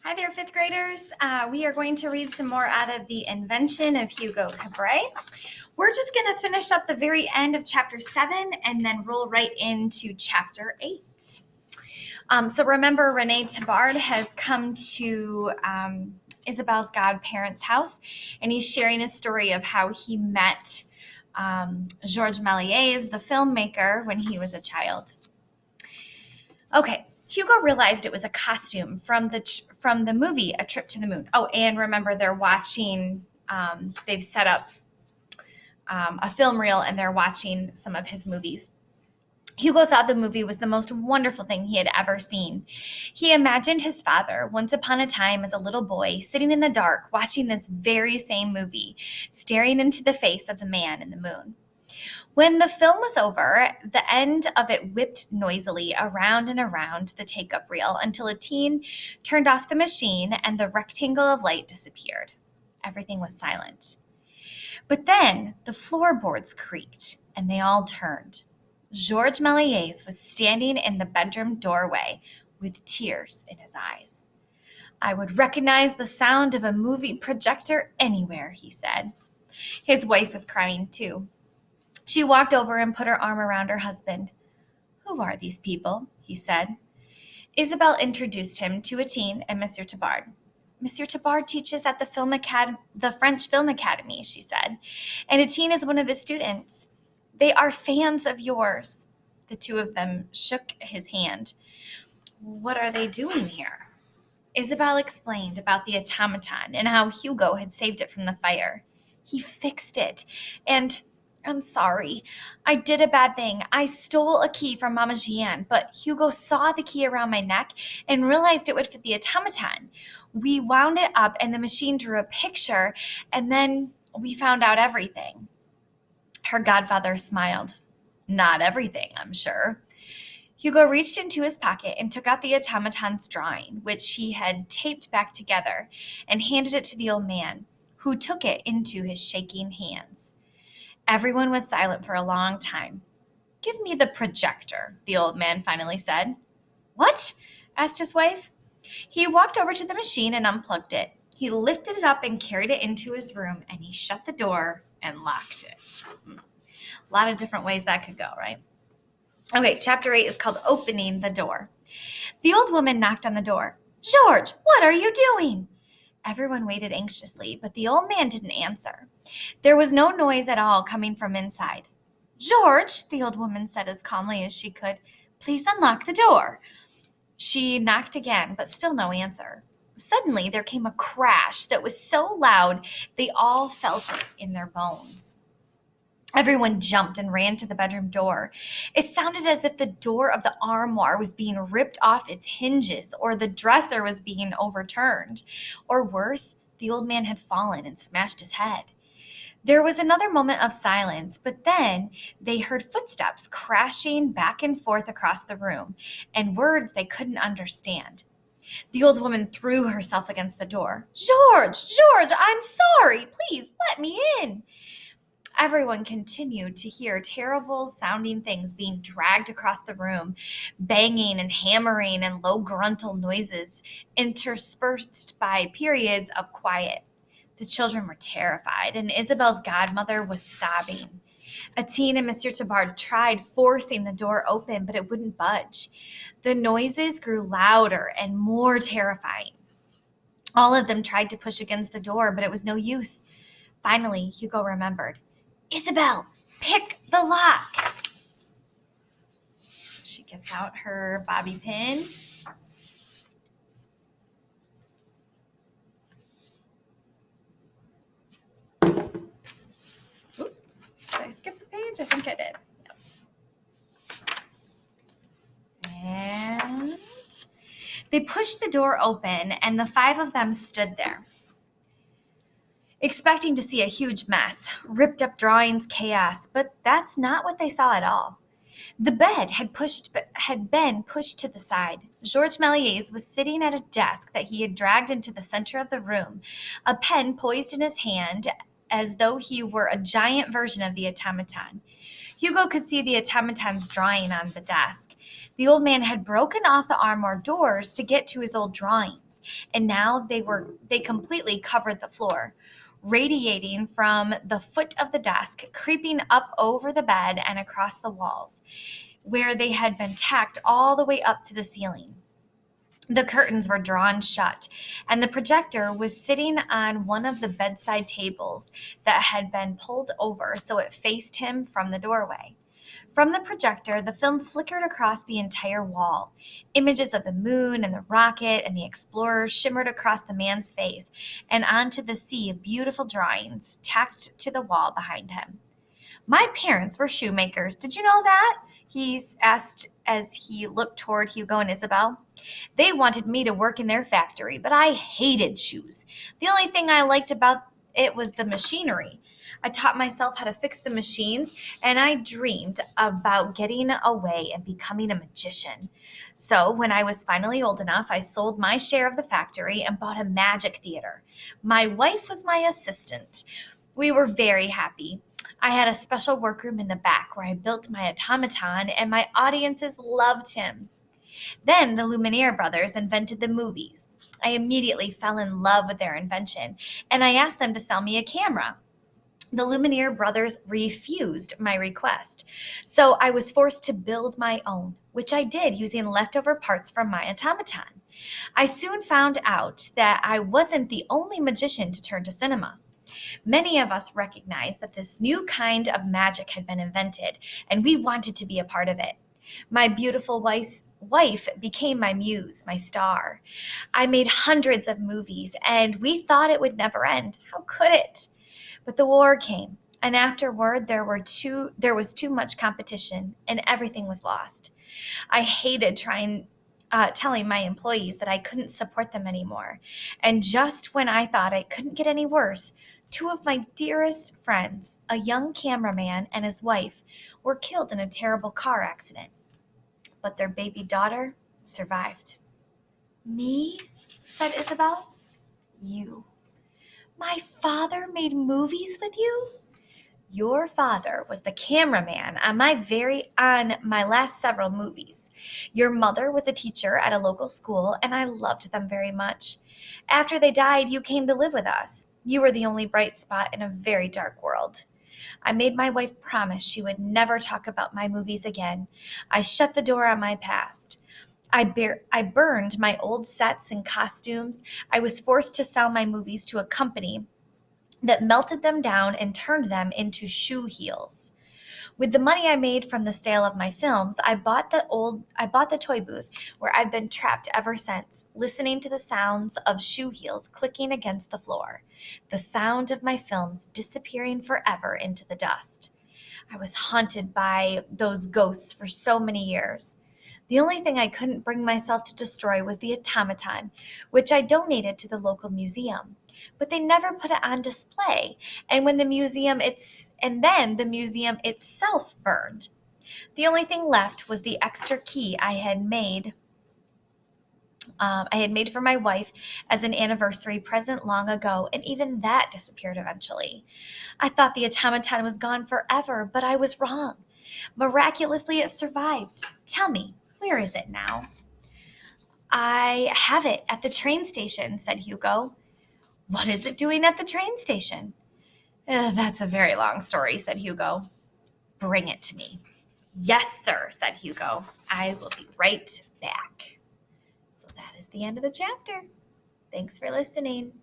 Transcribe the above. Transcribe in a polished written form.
Hi there, fifth graders. We are going to read some more out of The Invention of Hugo Cabret. We're just going to finish up the very end of chapter 7 and then roll right into chapter 8. So remember, Rene Tabard has come to Isabelle's godparents' house, and he's sharing a story of how he met Georges Méliès, the filmmaker, when he was a child. Okay. Hugo realized it was a costume from the movie A Trip to the Moon. Oh, and remember, they're watching, they've set up a film reel and they're watching some of his movies. Hugo thought the movie was the most wonderful thing he had ever seen. He imagined his father, once upon a time as a little boy, sitting in the dark watching this very same movie, staring into the face of the man in the moon. When the film was over, the end of it whipped noisily around and around the take-up reel until a teen turned off the machine and the rectangle of light disappeared. Everything was silent. But then the floorboards creaked and they all turned. Georges Méliès was standing in the bedroom doorway with tears in his eyes. "I would recognize the sound of a movie projector anywhere," he said. His wife was crying too. She walked over and put her arm around her husband. "Who are these people?" he said. Isabelle introduced him to Etienne and Monsieur Tabard. "Monsieur Tabard teaches at the French Film Academy," she said, "and Etienne is one of his students. They are fans of yours." The two of them shook his hand. "What are they doing here?" Isabelle explained about the automaton and how Hugo had saved it from the fire. "He fixed it, and I'm sorry. I did a bad thing. I stole a key from Mama Jeanne, but Hugo saw the key around my neck and realized it would fit the automaton. We wound it up and the machine drew a picture, and then we found out everything." Her godfather smiled. "Not everything, I'm sure." Hugo reached into his pocket and took out the automaton's drawing, which he had taped back together, and handed it to the old man, who took it into his shaking hands. Everyone was silent for a long time. "Give me the projector," the old man finally said. "What?" asked his wife. He walked over to the machine and unplugged it. He lifted it up and carried it into his room, and he shut the door and locked it. A lot of different ways that could go, right? Okay, chapter 8 is called Opening the Door. The old woman knocked on the door. "George, what are you doing?" Everyone waited anxiously, but the old man didn't answer. There was no noise at all coming from inside. "George," the old woman said as calmly as she could, "please unlock the door." She knocked again, but still no answer. Suddenly, there came a crash that was so loud they all felt it in their bones. Everyone jumped and ran to the bedroom door. It sounded as if the door of the armoire was being ripped off its hinges, or the dresser was being overturned. Or worse, the old man had fallen and smashed his head. There was another moment of silence, but then they heard footsteps crashing back and forth across the room, and words they couldn't understand. The old woman threw herself against the door. George, I'm sorry. Please let me in." Everyone continued to hear terrible sounding things being dragged across the room, banging and hammering and low gruntal noises interspersed by periods of quiet. The children were terrified, and Isabelle's godmother was sobbing. Etienne and Monsieur Tabard tried forcing the door open, but it wouldn't budge. The noises grew louder and more terrifying. All of them tried to push against the door, but it was no use. Finally, Hugo remembered. "Isabelle, pick the lock." So she gets out her bobby pin. Oop, did I skip the page? I think I did. Yep. And they pushed the door open, and the 5 of them stood there, expecting to see a huge mess, ripped up drawings, chaos, but that's not what they saw at all. The bed had been pushed to the side. Georges Méliès was sitting at a desk that he had dragged into the center of the room, a pen poised in his hand as though he were a giant version of the automaton. Hugo could see the automaton's drawing on the desk. The old man had broken off the armored doors to get to his old drawings, and now they completely covered the floor, radiating from the foot of the desk, creeping up over the bed and across the walls, where they had been tacked all the way up to the ceiling. The curtains were drawn shut, and the projector was sitting on one of the bedside tables that had been pulled over so it faced him from the doorway. From the projector, the film flickered across the entire wall. Images of the moon and the rocket and the explorer shimmered across the man's face and onto the sea of beautiful drawings tacked to the wall behind him. My parents were shoemakers. Did you know that? He asked as he looked toward Hugo and Isabel. They wanted me to work in their factory, but I hated shoes. The only thing I liked about it was the machinery. I taught myself how to fix the machines, and I dreamed about getting away and becoming a magician. So, when I was finally old enough, I sold my share of the factory and bought a magic theater. My wife was my assistant. We were very happy. I had a special workroom in the back where I built my automaton, and my audiences loved him. Then the Lumiere brothers invented the movies. I immediately fell in love with their invention, and I asked them to sell me a camera. The Lumiere brothers refused my request, so I was forced to build my own, which I did using leftover parts from my automaton. I soon found out that I wasn't the only magician to turn to cinema. Many of us recognized that this new kind of magic had been invented, and we wanted to be a part of it. My beautiful wife became my muse, my star. I made hundreds of movies, and we thought it would never end. How could it? But the war came, and afterward there was too much competition, and everything was lost. I hated telling my employees that I couldn't support them anymore. And just when I thought it couldn't get any worse, two of my dearest friends, a young cameraman and his wife, were killed in a terrible car accident. But their baby daughter survived. Me? Said Isabel. You. My father made movies with you? Your father was the cameraman on my last several movies. Your mother was a teacher at a local school, and I loved them very much. After they died, you came to live with us. You were the only bright spot in a very dark world. I made my wife promise she would never talk about my movies again. I shut the door on my past. I burned my old sets and costumes. I was forced to sell my movies to a company that melted them down and turned them into shoe heels. With the money I made from the sale of my films, I bought the toy booth where I've been trapped ever since, listening to the sounds of shoe heels clicking against the floor, the sound of my films disappearing forever into the dust. I was haunted by those ghosts for so many years. The only thing I couldn't bring myself to destroy was the automaton, which I donated to the local museum. But they never put it on display, and then the museum itself burned. The only thing left was the extra key I had made for my wife as an anniversary present long ago, and even that disappeared eventually. I thought the automaton was gone forever, but I was wrong. Miraculously, it survived. Tell me, where is it now? I have it at the train station, said Hugo. What is it doing at the train station? That's a very long story, said Hugo. Bring it to me. Yes, sir, said Hugo. I will be right back. So that is the end of the chapter. Thanks for listening.